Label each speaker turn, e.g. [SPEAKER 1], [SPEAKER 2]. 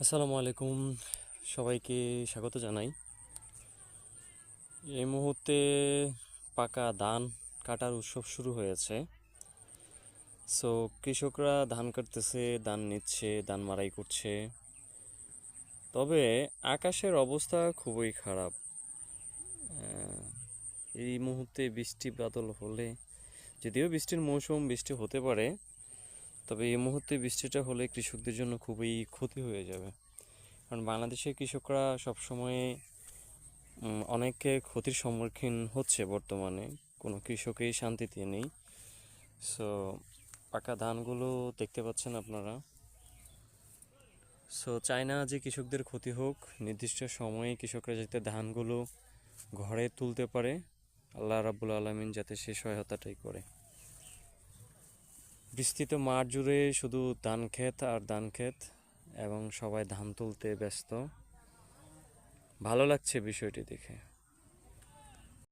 [SPEAKER 1] আসসালামু আলাইকুম, সবাইকে স্বাগত জানাই। এই মুহূর্তে পাকা ধান কাটার উৎসব শুরু হয়েছে। সো কৃষকরা ধান কাটতেছে, ধান নিচ্ছে, ধান মাড়াই করছে। তবে আকাশের অবস্থা খুবই খারাপ। এই মুহূর্তে বৃষ্টি বাদল হলে, যদিও বৃষ্টির মৌসুম, বৃষ্টি হতে পারে, তবে এই মুহূর্তে বৃষ্টিটা হলে কৃষকদের জন্য খুবই ক্ষতি হয়ে যাবে। কারণ বাংলাদেশের কৃষকরা সবসময় অনেক ক্ষতির সম্মুখীন হচ্ছে বর্তমানে। কোনো কৃষকই শান্তিতে নেই। সো পাকা ধানগুলো দেখতে পাচ্ছেন আপনারা। সো চাই না যে কৃষকদের ক্ষতি হোক, নির্দিষ্ট সময়ে কৃষকরা যাতে ধানগুলো ঘরে তুলতে পারে। আল্লাহ রাব্বুল আলামিন যাতে সে সহায়তাটাই করে। বিস্তৃত মাঠ জুড়ে শুধু ধান ক্ষেত আর ধান ক্ষেত, এবং সবাই ধান তুলতে ব্যস্ত। ভালো লাগছে বিষয়টি দেখে।